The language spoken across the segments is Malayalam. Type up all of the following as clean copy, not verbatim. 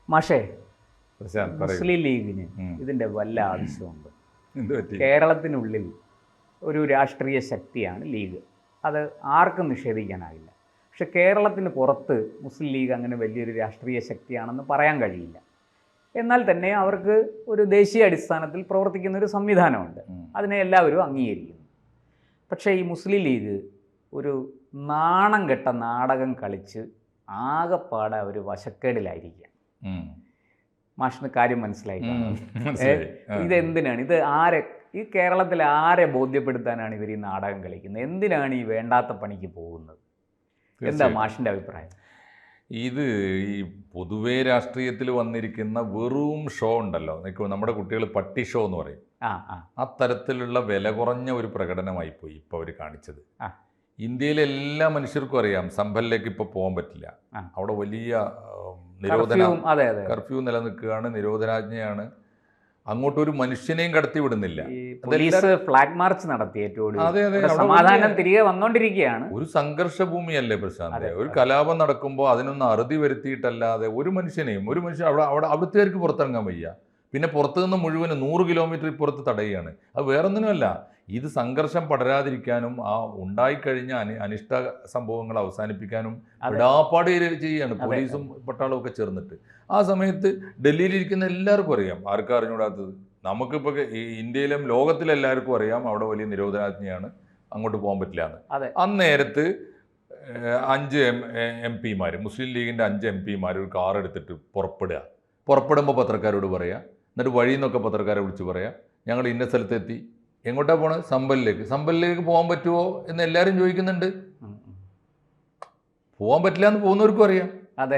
മാഷേ, മുസ്ലിം ലീഗിന് ഇതിൻ്റെ വല്ല ആവശ്യമുണ്ട്. കേരളത്തിനുള്ളിൽ ഒരു രാഷ്ട്രീയ ശക്തിയാണ് ലീഗ്, അത് ആർക്കും നിഷേധിക്കാനാവില്ല. പക്ഷെ കേരളത്തിന് പുറത്ത് മുസ്ലിം ലീഗ് അങ്ങനെ വലിയൊരു രാഷ്ട്രീയ ശക്തിയാണെന്ന് പറയാൻ കഴിയില്ല. എന്നാൽ തന്നെ അവർക്ക് ഒരു ദേശീയ അടിസ്ഥാനത്തിൽ പ്രവർത്തിക്കുന്ന ഒരു സംവിധാനമുണ്ട്, അതിനെ എല്ലാവരും അംഗീകരിക്കുന്നു. പക്ഷേ ഈ മുസ്ലിം ലീഗ് ഒരു നാണം കെട്ട നാടകം കളിച്ച് ആകെപ്പാടെ ഒരു വശക്കേടിലായിരിക്കുക. മാഷിന് കാര്യം മനസ്സിലായി? ഇതെന്തിനാണ് ഇത്? ഈ കേരളത്തിൽ ആരെ ബോധ്യപ്പെടുത്താനാണ് ഇവർ ഈ നാടകം കളിക്കുന്നത്? എന്തിനാണ് ഈ വേണ്ടാത്ത പണിക്ക് പോകുന്നത്? എന്താ മാഷിൻ്റെ അഭിപ്രായം? ഇത് ഈ പൊതുവേ രാഷ്ട്രീയത്തിൽ വന്നിരിക്കുന്ന വെറും ഷോ ഉണ്ടല്ലോ, നമ്മുടെ കുട്ടികൾ പട്ടി ഷോ എന്ന് പറയും, ആ തരത്തിലുള്ള വില കുറഞ്ഞ ഒരു പ്രകടനമായിപ്പോയി ഇപ്പോൾ അവർ കാണിച്ചത്. ഇന്ത്യയിലെ എല്ലാ മനുഷ്യർക്കും അറിയാം സംഭലിലേക്ക് ഇപ്പോൾ പോകാൻ പറ്റില്ല. അവിടെ വലിയ കർഫ്യൂ നിലനിൽക്കുകയാണ്, നിരോധനാജ്ഞയാണ്. അങ്ങോട്ടൊരു മനുഷ്യനെയും കടത്തി വിടുന്നില്ല. ഫ്ലാഗ് മാർച്ച് നടത്തി സമാധാനം തിരികെ വന്നോണ്ടിരിക്കുകയാണ്. ഒരു സംഘർഷ ഭൂമിയല്ലേ പ്രശാന്ത്? ഒരു കലാപം നടക്കുമ്പോൾ അതിനൊന്ന് അറുതി വരുത്തിയിട്ടല്ലാതെ ഒരു മനുഷ്യൻ അവിടുത്തേക്ക് പുറത്തിറങ്ങാൻ വയ്യ. പിന്നെ പുറത്തു നിന്ന് മുഴുവൻ 100 കിലോമീറ്റർ ഇപ്പുറത്ത് തടയുകയാണ്. അത് വേറൊന്നിനുമല്ല, ഇത് സംഘർഷം പടരാതിരിക്കാനും ആ ഉണ്ടായിക്കഴിഞ്ഞ അനിഷ്ട സംഭവങ്ങൾ അവസാനിപ്പിക്കാനും വിടാപ്പാട് ചെയ്യുകയാണ് പോലീസും പട്ടാളവും ഒക്കെ ചേർന്നിട്ട്. ആ സമയത്ത് ഡൽഹിയിലിരിക്കുന്ന എല്ലാവർക്കും അറിയാം, ആർക്കും അറിഞ്ഞുകൂടാത്തത്? നമുക്കിപ്പോൾ ഈ ഇന്ത്യയിലും ലോകത്തിലെല്ലാവർക്കും അറിയാം അവിടെ വലിയ നിരോധനാജ്ഞയാണ്, അങ്ങോട്ട് പോകാൻ പറ്റില്ല എന്ന്. അന്നേരത്ത് 5 MP മുസ്ലിം ലീഗിൻ്റെ 5 MP ഒരു കാർ എടുത്തിട്ട് പുറപ്പെടുമ്പോൾ പത്രക്കാരോട് പറയാം, എന്നിട്ട് വഴിയിൽ നിന്നൊക്കെ പത്രക്കാരെ വിളിച്ച് പറയാം, ഞങ്ങൾ ഇന്ന സ്ഥലത്തെത്തി. എങ്ങോട്ടാണ് പോണത്? സമ്പലിലേക്ക് പോകാൻ പറ്റുമോ എന്ന് എല്ലാവരും ചോദിക്കുന്നുണ്ട്. പോകാൻ പറ്റില്ല എന്ന് പോകുന്നവർക്കും അറിയാം.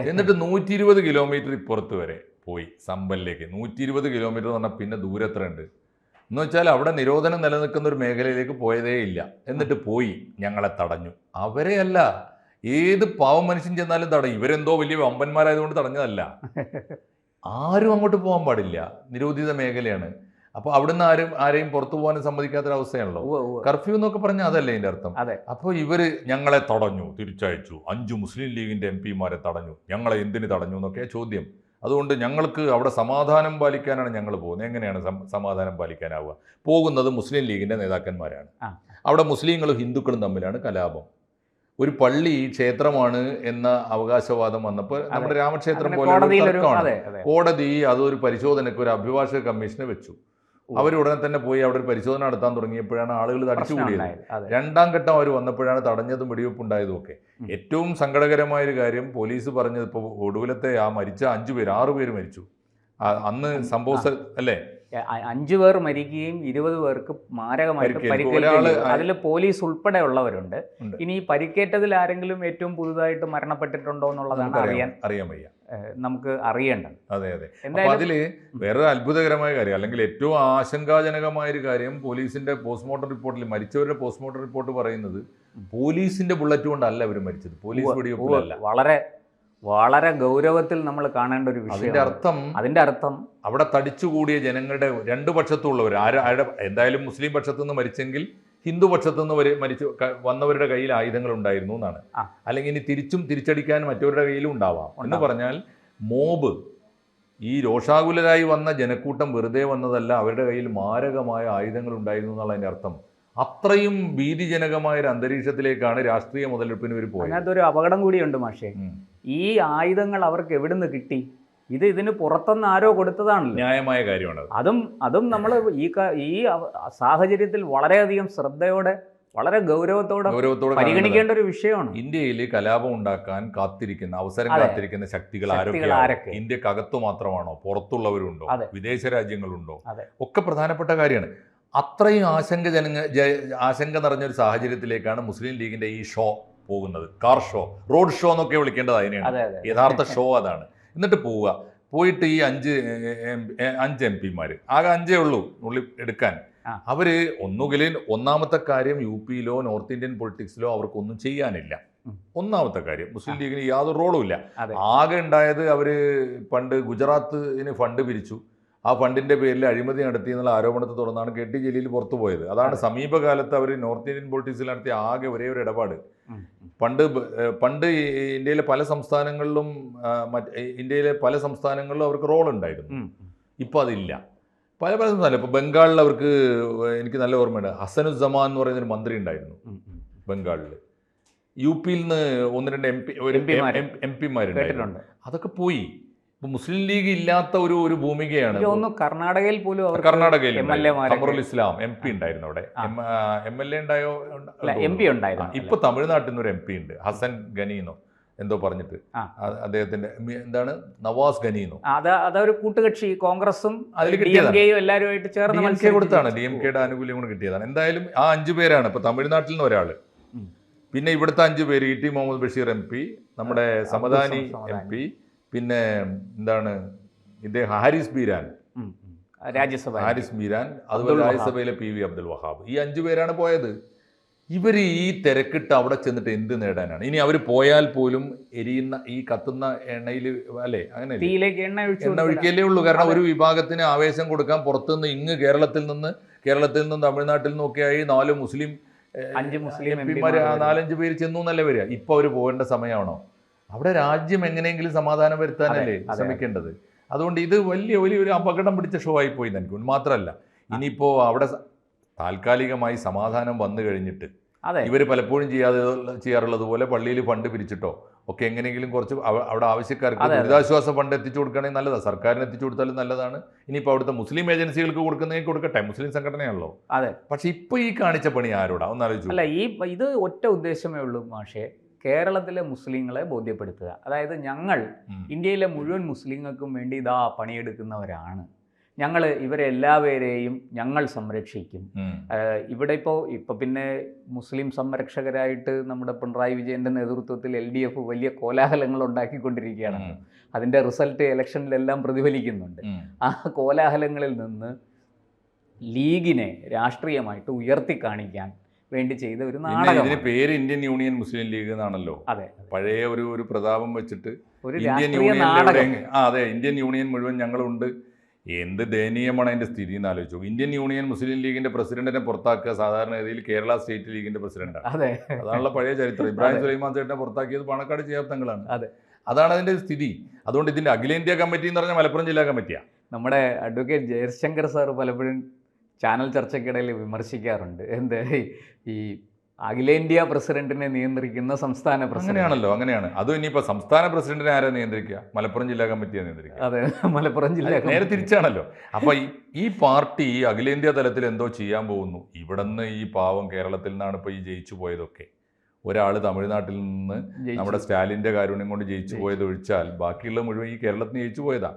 എന്നിട്ട് 120 കിലോമീറ്റർ ഇപ്പുറത്ത് വരെ പോയി സമ്പലിലേക്ക്. 120 കിലോമീറ്റർ എന്ന് പറഞ്ഞാൽ പിന്നെ ദൂരം എത്ര ഉണ്ട് എന്ന് വെച്ചാൽ അവിടെ നിരോധനം നിലനിൽക്കുന്ന ഒരു മേഖലയിലേക്ക് പോയതേ ഇല്ല. എന്നിട്ട് പോയി ഞങ്ങളെ തടഞ്ഞു. അവരെ അല്ല, ഏത് പാവം മനുഷ്യൻ ചെന്നാലും തടയും. ഇവരെന്തോ വലിയ വമ്പന്മാരായതുകൊണ്ട് തടഞ്ഞതല്ല. ആരും അങ്ങോട്ട് പോകാൻ പാടില്ല, നിരോധിത മേഖലയാണ്. അപ്പോൾ അവിടുന്ന് ആരെയും പുറത്തു പോകാനും സമ്മതിക്കാത്തൊരവസ്ഥയാണല്ലോ. കർഫ്യൂ എന്നൊക്കെ പറഞ്ഞാൽ അതല്ലേ ഇതിൻ്റെ അർത്ഥം? അപ്പോൾ ഇവര് ഞങ്ങളെ തടഞ്ഞു, തിരിച്ചയച്ചു. 5 മുസ്ലിം ലീഗിൻ്റെ MP തടഞ്ഞു. ഞങ്ങളെ എന്തിന് തടഞ്ഞു എന്നൊക്കെയാണ് ചോദ്യം. അതുകൊണ്ട് ഞങ്ങൾക്ക് അവിടെ സമാധാനം പാലിക്കാനാണ് ഞങ്ങൾ പോകുന്നത്. എങ്ങനെയാണ് സമാധാനം പാലിക്കാനാവുക? പോകുന്നത് മുസ്ലിം ലീഗിൻ്റെ നേതാക്കന്മാരാണ്. അവിടെ മുസ്ലിങ്ങളും ഹിന്ദുക്കളും തമ്മിലാണ് കലാപം. ഒരു പള്ളി ക്ഷേത്രമാണ് എന്ന അവകാശവാദം വന്നപ്പോൾ നമ്മുടെ രാമക്ഷേത്രം പോലെ തർക്കമാണ്. കോടതി അതൊരു പരിശോധനയ്ക്ക് ഒരു അഭിഭാഷക കമ്മീഷനെ വെച്ചു. അവരുടനെ തന്നെ പോയി അവിടെ ഒരു പരിശോധന നടത്താൻ തുടങ്ങിയപ്പോഴാണ് ആളുകൾ തടിച്ചുകൂടിയത്. 2ാം ഘട്ടം അവർ വന്നപ്പോഴാണ് തടഞ്ഞതും വെടിവെപ്പുണ്ടായതും ഒക്കെ. ഏറ്റവും സങ്കടകരമായൊരു കാര്യം പോലീസ് പറഞ്ഞത്, ഇപ്പോൾ ഒടുവിലത്തെ ആ മരിച്ച 6 പേര് മരിച്ചു അന്ന് സംഭവ അല്ലേ? 5 പേർ മരിക്കുകയും 20 പേർക്ക് മാരകമായിട്ട് പരിക്കേൽക്കുകയും, അതിൽ പോലീസ് ഉൾപ്പെടെ ഉള്ളവരുണ്ട്. ഇനി ഈ പരിക്കേറ്റതിൽ ആരെങ്കിലും ഏറ്റവും പുതുതായിട്ട് മരണപ്പെട്ടിട്ടുണ്ടോ എന്നുള്ളതാണ് അറിയാൻ വയ്യ, നമുക്ക് അറിയേണ്ടത്. അതെ. അപ്പോൾ അതില് വേറൊരു അത്ഭുതകരമായ കാര്യം, അല്ലെങ്കിൽ ഏറ്റവും ആശങ്കാജനകമായൊരു കാര്യം, പോലീസിന്റെ പോസ്റ്റ്മോർട്ടം റിപ്പോർട്ടിൽ മരിച്ചവരുടെ പോസ്റ്റ്മോർട്ടം റിപ്പോർട്ട് പറയുന്നത് പോലീസിന്റെ ബുള്ളറ്റ് കൊണ്ടല്ല അവർ മരിച്ചത്, പോലീസ് വെടിവെപ്പല്ല. വളരെ ഗൗരവത്തിൽ നമ്മൾ കാണേണ്ട ഒരു വിഷയം. അതിന്റെ അർത്ഥം അവിടെ തടിച്ചുകൂടിയ ജനങ്ങളുടെ 2 പക്ഷത്തുള്ളവർ എന്തായാലും മുസ്ലിം പക്ഷത്തു നിന്ന് മരിച്ചെങ്കിൽ ഹിന്ദു പക്ഷത്തു നിന്ന് വന്നവരുടെ കയ്യിൽ ആയുധങ്ങൾ ഉണ്ടായിരുന്നു എന്നാണ്. അല്ലെങ്കിൽ ഇനി തിരിച്ചടിക്കാൻ മറ്റവരുടെ കയ്യിലും ഉണ്ടാവാം എന്ന് പറഞ്ഞാൽ, മോബ്, ഈ രോഷാകുലരായി വന്ന ജനക്കൂട്ടം വെറുതെ വന്നതല്ല, അവരുടെ കയ്യിൽ മാരകമായ ആയുധങ്ങൾ ഉണ്ടായിരുന്നു എന്നുള്ളതിൻ്റെ അർത്ഥം. അത്രയും ഭീതിജനകമായ ഒരു അന്തരീക്ഷത്തിലേക്കാണ് രാഷ്ട്രീയ മുതലെടുപ്പിന് ഇവർ പോയത്. അതിനകത്തൊരു അപകടം കൂടിയുണ്ട് മാഷേ. ഈ ആയുധങ്ങൾ അവർക്ക് എവിടുന്ന് കിട്ടി? ഇതിന് പുറത്തുനിന്ന് ആരോ കൊടുത്തതാണല്ലോ. ന്യായമായ കാര്യമാണ്. അതും നമ്മൾ ഈ സാഹചര്യത്തിൽ വളരെയധികം ശ്രദ്ധയോടെ, വളരെ ഗൗരവത്തോടെ പരിഗണിക്കേണ്ട ഒരു വിഷയമാണ്. ഇന്ത്യയിൽ കലാപം ഉണ്ടാക്കാൻ അവസരം കാത്തിരിക്കുന്ന ശക്തികൾ ആരൊക്കെ? ഇന്ത്യക്കകത്തു മാത്രമാണോ? പുറത്തുള്ളവരുണ്ടോ? വിദേശ രാജ്യങ്ങളുണ്ടോ? ഒക്കെ പ്രധാനപ്പെട്ട കാര്യമാണ്. അത്രയും ആശങ്ക നിറഞ്ഞൊരു സാഹചര്യത്തിലേക്കാണ് മുസ്ലിം ലീഗിന്റെ ഈ ഷോ പോകുന്നത്. കാർ ഷോ, റോഡ് ഷോ എന്നൊക്കെ വിളിക്കേണ്ടത് അതിനെയാണ്. യഥാർത്ഥ ഷോ അതാണ്. എന്നിട്ട് പോയിട്ട് ഈ 5 MP ആകെ 5 ഉള്ളൂ ഉള്ളിൽ എടുക്കാൻ. അവര് ഒന്നുകിൽ ഒന്നാമത്തെ കാര്യം, UP-യിലോ നോർത്ത് ഇന്ത്യൻ പൊളിറ്റിക്സിലോ അവർക്കൊന്നും ചെയ്യാനില്ല. ഒന്നാമത്തെ കാര്യം, മുസ്ലിം ലീഗിന് യാതൊരു റോളും ഇല്ല. ആകെ ഉണ്ടായത് അവര് പണ്ട് ഗുജറാത്തിന് ഫണ്ട് പിരിച്ചു, ആ ഫണ്ടിന്റെ പേരിൽ അഴിമതി നടത്തി എന്നുള്ള ആരോപണത്തെ തുടർന്നാണ് കെ ടി ജലീൽ പുറത്തു പോയത്. അതാണ് സമീപകാലത്ത് അവർ നോർത്ത് ഇന്ത്യൻ പൊളിറ്റിക്സിൽ നടത്തിയ ആകെ ഒരേ ഒരു ഇടപാട്. പണ്ട് ഇന്ത്യയിലെ പല സംസ്ഥാനങ്ങളിലും അവർക്ക് റോൾ ഉണ്ടായിരുന്നു. ഇപ്പം അതില്ല. പല സംസ്ഥാനം, ഇപ്പോൾ ബംഗാളിൽ അവർക്ക്, എനിക്ക് നല്ല ഓർമ്മയുണ്ട്, ഹസനുസ്സമാൻ എന്ന് പറയുന്നൊരു മന്ത്രി ഉണ്ടായിരുന്നു ബംഗാളിൽ. യു പിയിൽ നിന്ന് 1-2 എം പിമാരുണ്ടായിരുന്നു. അതൊക്കെ പോയി. ഇപ്പൊ മുസ്ലിം ലീഗ് ഇല്ലാത്ത ഒരു ഭൂമികയാണ്. കർണാടകയിൽ പോലും ഖമറുൽ ഇസ്ലാം എം പി ഉണ്ടായിരുന്നു അവിടെ. MLA ഉണ്ടായോ? MP ഉണ്ടായിരുന്നു. ഇപ്പൊ തമിഴ്നാട്ടിൽ നിന്നൊരു MP ഉണ്ട്, ഹസൻ ഗനീന്നോ എന്തോ പറഞ്ഞിട്ട്, അദ്ദേഹത്തിന്റെ എന്താണ്, നവാസ് ഗനീന്നോ. അതൊരു കൂട്ടുകക്ഷി, കോൺഗ്രസും അതിൽ എല്ലാവരുമായിട്ട് ചേർന്ന് DMK കൊടുത്താണ്, DMKയുടെ ആനുകൂല്യം കൊണ്ട് കിട്ടിയതാണ്. എന്തായാലും ആ 5 പേരാണ്. ഇപ്പൊ തമിഴ്നാട്ടിൽ നിന്ന് ഒരാള്, പിന്നെ ഇവിടുത്തെ 5 പേര്, ET മുഹമ്മദ് ബഷീർ MP, നമ്മുടെ സമദാനി MP, പിന്നെ എന്താണ് ഇദ്ദേഹം ഹാരിസ് ബീരാൻ, അതുപോലെ രാജ്യസഭയിലെ PV അബ്ദുൽ വഹാബ്. ഈ 5 പേരാണ് പോയത്. ഇവർ ഈ തിരക്കിട്ട് അവിടെ ചെന്നിട്ട് എന്ത് നേടാനാണ്? ഇനി അവർ പോയാൽ പോലും എരിയുന്ന ഈ കത്തുന്ന എണ്ണയിൽ, അല്ലേ, അങ്ങനെ എണ്ണ ഒഴിക്കലേ ഉള്ളൂ. കാരണം ഒരു വിഭാഗത്തിന് ആവേശം കൊടുക്കാൻ പുറത്തുനിന്ന് കേരളത്തിൽ നിന്ന് തമിഴ്നാട്ടിൽ നിന്നൊക്കെയായി 4 മുസ്ലിം MP-മാര് 4-5 പേര് ചെന്നു എന്നല്ലേ വരിക. ഇപ്പൊ അവർ പോകേണ്ട സമയമാണോ? അവിടെ രാജ്യം എങ്ങനെയെങ്കിലും സമാധാനം വരുത്താനല്ലേ ശ്രമിക്കേണ്ടത്. അതുകൊണ്ട് ഇത് വലിയൊരു അപകടം പിടിച്ച ഷോ ആയി പോയി എനിക്ക്. മാത്രമല്ല, ഇനിയിപ്പോൾ അവിടെ താൽക്കാലികമായി സമാധാനം വന്നു കഴിഞ്ഞിട്ട് ഇവർ പലപ്പോഴും ചെയ്യാറുള്ളത് പോലെ പള്ളിയിൽ ഫണ്ട് പിരിച്ചിട്ടോ ഒക്കെ എങ്ങനെയെങ്കിലും കുറച്ച് അവിടെ ആവശ്യക്കാർക്ക് ദുരിതാശ്വാസ ഫണ്ട് എത്തിച്ചു കൊടുക്കുകയാണെങ്കിൽ നല്ലതാണ്. സർക്കാരിന് എത്തിച്ചു കൊടുത്താലും നല്ലതാണ്. ഇനിയിപ്പോൾ അവിടുത്തെ മുസ്ലിം ഏജൻസികൾക്ക് കൊടുക്കുന്നതിന് കൊടുക്കട്ടെ, മുസ്ലിം സംഘടനയാണല്ലോ. അതെ. പക്ഷെ ഇപ്പൊ ഈ കാണിച്ച പണി ആരോടാ ഒന്ന് ആലോചിച്ചു. അല്ല, ഇത് ഒറ്റ ഉദ്ദേശമേ ഉള്ളൂ മാഷേ, കേരളത്തിലെ മുസ്ലിങ്ങളെ ബോധ്യപ്പെടുത്തുക. അതായത് ഞങ്ങൾ ഇന്ത്യയിലെ മുഴുവൻ മുസ്ലിങ്ങൾക്കും വേണ്ടി ഇതാ പണിയെടുക്കുന്നവരാണ്, ഞങ്ങൾ ഇവരെല്ലാവരെയും ഞങ്ങൾ സംരക്ഷിക്കും. ഇവിടെ ഇപ്പോൾ പിന്നെ മുസ്ലിം സംരക്ഷകരായിട്ട് നമ്മുടെ പിണറായി വിജയൻ്റെ നേതൃത്വത്തിൽ LDF വലിയ കോലാഹലങ്ങൾ ഉണ്ടാക്കിക്കൊണ്ടിരിക്കുകയാണ്. അതിൻ്റെ റിസൾട്ട് ഇലക്ഷനിലെല്ലാം പ്രതിഫലിക്കുന്നുണ്ട്. ആ കോലാഹലങ്ങളിൽ നിന്ന് ലീഗിനെ രാഷ്ട്രീയമായിട്ട് ഉയർത്തി കാണിക്കാൻ വേണ്ടി ചെയ്ത ഒരു നാടകം. ഇതിന് പേര് ഇന്ത്യൻ യൂണിയൻ മുസ്ലിം ലീഗ് എന്നാണല്ലോ. അതെ, പഴയ ഒരു പ്രതാപം വെച്ചിട്ട് ഒരു ഇന്ത്യൻ യൂണിയൻ മുഴുവൻ ഞങ്ങളുണ്ട്. എന്ത് ദയനീയമാണ് അതിന്റെ സ്ഥിതി എന്ന് ആലോചിച്ചു. ഇന്ത്യൻ യൂണിയൻ മുസ്ലിം ലീഗിന്റെ പ്രസിഡന്റിനെ പുറത്താക്കുക സാധാരണഗതിയിൽ കേരള സ്റ്റേറ്റ് ലീഗിന്റെ പ്രസിഡന്റാണ്. അതാണുള്ള പഴയ ചരിത്രം. ഇബ്രാഹിം സുലൈമാൻ ചേട്ടനെ പുറത്താക്കിയത് പാണക്കാട് ചേർത്തങ്ങളാണ്. അതാണ് അതിന്റെ സ്ഥിതി. അതുകൊണ്ട് ഇതിന്റെ അഖിലേന്ത്യാ കമ്മിറ്റി എന്ന് പറഞ്ഞാൽ മലപ്പുറം ജില്ലാ കമ്മിറ്റിയാണ്. നമ്മുടെ അഡ്വക്കേറ്റ് ജയശങ്കർ സാർ പലപ്പോഴും ചാനൽ ചർച്ചയ്ക്കിടയിൽ വിമർശിക്കാറുണ്ട്, എന്ത് ഈ അഖിലേന്ത്യാ പ്രസിഡന്റിനെ നിയന്ത്രിക്കുന്ന സംസ്ഥാന പ്രസിഡന്റ്. അങ്ങനെയാണ്. അതും ഇനിയിപ്പോൾ സംസ്ഥാന പ്രസിഡന്റിനെ ആരാ നിയന്ത്രിക്കുക? മലപ്പുറം ജില്ലാ കമ്മിറ്റിയെ നിയന്ത്രിക്കുക. അതെ, മലപ്പുറം ജില്ല നേരെ തിരിച്ചാണല്ലോ. അപ്പൊ ഈ പാർട്ടി അഖിലേന്ത്യാ തലത്തിൽ എന്തോ ചെയ്യാൻ പോകുന്നു. ഇവിടുന്ന് ഈ പാവം കേരളത്തിൽ നിന്നാണ് ഇപ്പൊ ഈ ജയിച്ചു പോയതൊക്കെ. ഒരാൾ തമിഴ്നാട്ടിൽ നിന്ന് നമ്മുടെ സ്റ്റാലിന്റെ കാരുണ്യം കൊണ്ട് ജയിച്ചു പോയത് ഒഴിച്ചാൽ ബാക്കിയുള്ള മുഴുവൻ ഈ കേരളത്തിന് ജയിച്ചു പോയതാ.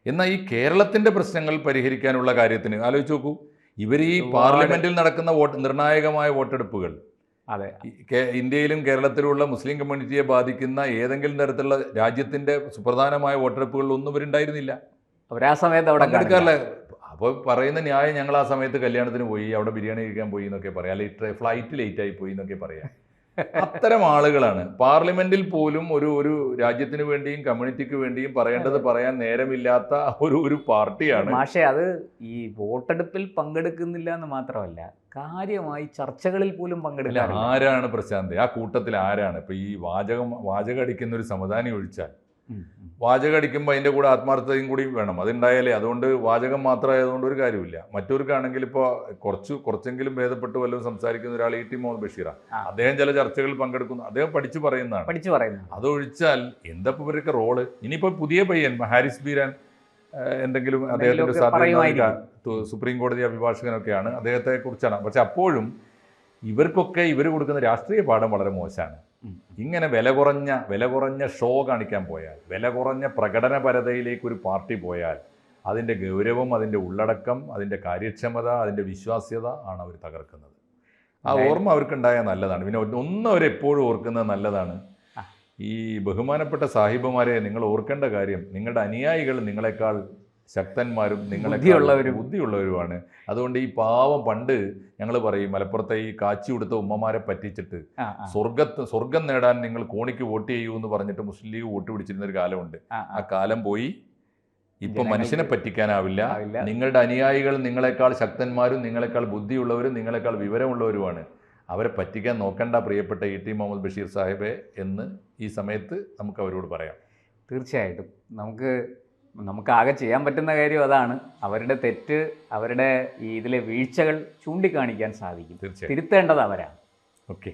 എന്നാൽ ഈ കേരളത്തിന്റെ പ്രശ്നങ്ങൾ പരിഹരിക്കാനുള്ള കാര്യത്തിന് ആലോചിച്ച് നോക്കൂ. ഇവർ ഈ പാർലമെന്റിൽ നടക്കുന്ന നിർണായകമായ വോട്ടെടുപ്പുകൾ, അതെ, ഇന്ത്യയിലും കേരളത്തിലുള്ള മുസ്ലിം കമ്മ്യൂണിറ്റിയെ ബാധിക്കുന്ന ഏതെങ്കിലും തരത്തിലുള്ള രാജ്യത്തിന്റെ സുപ്രധാനമായ വോട്ടെടുപ്പുകളിലൊന്നും ഇവരുണ്ടായിരുന്നില്ല. അവർ ആ സമയത്ത് അവിടെ പങ്കെടുക്കാറില്ല. അപ്പോൾ പറയുന്ന ന്യായം, ഞങ്ങൾ ആ സമയത്ത് കല്യാണത്തിന് പോയി, അവിടെ ബിരിയാണി കഴിക്കാൻ പോയി എന്നൊക്കെ പറയാം, അല്ലെങ്കിൽ ഫ്ലൈറ്റ് ലേറ്റായി പോയി എന്നൊക്കെ പറയാം. അത്തരം ആളുകളാണ് പാർലമെന്റിൽ പോലും ഒരു രാജ്യത്തിന് വേണ്ടിയും കമ്മ്യൂണിറ്റിക്ക് വേണ്ടിയും പറയേണ്ടത് പറയാൻ നേരമില്ലാത്ത ഒരു പാർട്ടിയാണ്. പക്ഷേ അത് ഈ വോട്ടെടുപ്പിൽ പങ്കെടുക്കുന്നില്ല എന്ന് മാത്രമല്ല, കാര്യമായി ചർച്ചകളിൽ പോലും പങ്കെടുക്കില്ല. ആരാണ് പ്രശാന്ത് ആ കൂട്ടത്തിൽ? ആരാണ് ഇപ്പൊ ഈ വാചകം അടിക്കുന്ന ഒരു സമദാനി ഒഴിച്ചാൽ? വാചകം അടിക്കുമ്പോൾ അതിൻ്റെ കൂടെ ആത്മാർത്ഥതയും കൂടി വേണം, അതുണ്ടായാലേ. അതുകൊണ്ട് വാചകം മാത്രമായതുകൊണ്ട് ഒരു കാര്യമില്ല. മറ്റവർക്കാണെങ്കിൽ ഇപ്പോൾ കുറച്ചെങ്കിലും ഭേദപ്പെട്ട് വല്ലതും സംസാരിക്കുന്ന ഒരാൾ ET മുഹമ്മദ് ബഷീറാണ്. അദ്ദേഹം ചില ചർച്ചകളിൽ പങ്കെടുക്കുന്നു, അദ്ദേഹം പഠിച്ചു പറയുന്നതാണ്. അതൊഴിച്ചാൽ എന്താ ഇവരൊക്കെ റോള്? ഇനിയിപ്പോൾ പുതിയ പയ്യൻ ഹാരിസ് ബീരാൻ എന്തെങ്കിലും അദ്ദേഹത്തിൻ്റെ സാധ്യത, സുപ്രീം കോടതി അഭിഭാഷകനൊക്കെയാണ്, അദ്ദേഹത്തെ കുറിച്ചാണ്. പക്ഷെ അപ്പോഴും ഇവർക്കൊക്കെ ഇവർ കൊടുക്കുന്ന രാഷ്ട്രീയ പാഠം വളരെ മോശമാണ്. ഇങ്ങനെ വില കുറഞ്ഞ ഷോ കാണിക്കാൻ പോയാൽ, വില കുറഞ്ഞ പ്രകടനപരതയിലേക്ക് ഒരു പാർട്ടി പോയാൽ അതിൻ്റെ ഗൗരവം, അതിൻ്റെ ഉള്ളടക്കം, അതിൻ്റെ കാര്യക്ഷമത, അതിൻ്റെ വിശ്വാസ്യത ആണ് അവർ തകർക്കുന്നത്. ആ ഓർമ്മ അവർക്കുണ്ടായാൽ നല്ലതാണ്. പിന്നെ ഒന്നും അവരെപ്പോഴും ഓർക്കുന്നത് നല്ലതാണ്. ഈ ബഹുമാനപ്പെട്ട സാഹിബുമാരെ നിങ്ങൾ ഓർക്കേണ്ട കാര്യം, നിങ്ങളുടെ അനുയായികൾ നിങ്ങളെക്കാൾ ശക്തന്മാരും ബുദ്ധിയുള്ളവരുമാണ്. അതുകൊണ്ട് ഈ പാവം, പണ്ട് ഞങ്ങൾ പറയും മലപ്പുറത്തെ ഈ കാച്ചി കൊടുത്ത ഉമ്മമാരെ പറ്റിച്ചിട്ട് സ്വർഗം നേടാൻ നിങ്ങൾ കോണിക്ക് വോട്ട് ചെയ്യൂ എന്ന് പറഞ്ഞിട്ട് മുസ്ലിം ലീഗ് വോട്ട് പിടിച്ചിരുന്ന ഒരു കാലമുണ്ട്. ആ കാലം പോയി. ഇപ്പൊ മനുഷ്യനെ പറ്റിക്കാനാവില്ല. നിങ്ങളുടെ അനുയായികൾ നിങ്ങളെക്കാൾ ശക്തന്മാരും നിങ്ങളെക്കാൾ ബുദ്ധിയുള്ളവരും നിങ്ങളെക്കാൾ വിവരമുള്ളവരുമാണ്. അവരെ പറ്റിക്കാൻ നോക്കണ്ട പ്രിയപ്പെട്ട ഇ.ടി. മുഹമ്മദ് ബഷീർ സാഹിബെ എന്ന് ഈ സമയത്ത് നമുക്ക് അവരോട് പറയാം. തീർച്ചയായിട്ടും നമുക്ക് ആകെ ചെയ്യാൻ പറ്റുന്ന കാര്യം അതാണ്. അവരുടെ തെറ്റ്, അവരുടെ ഇതിലെ വീഴ്ചകൾ ചൂണ്ടിക്കാണിക്കാൻ സാധിക്കും. തീർച്ചയായും തിരുത്തേണ്ടത് അവരാണ്. ഓക്കെ.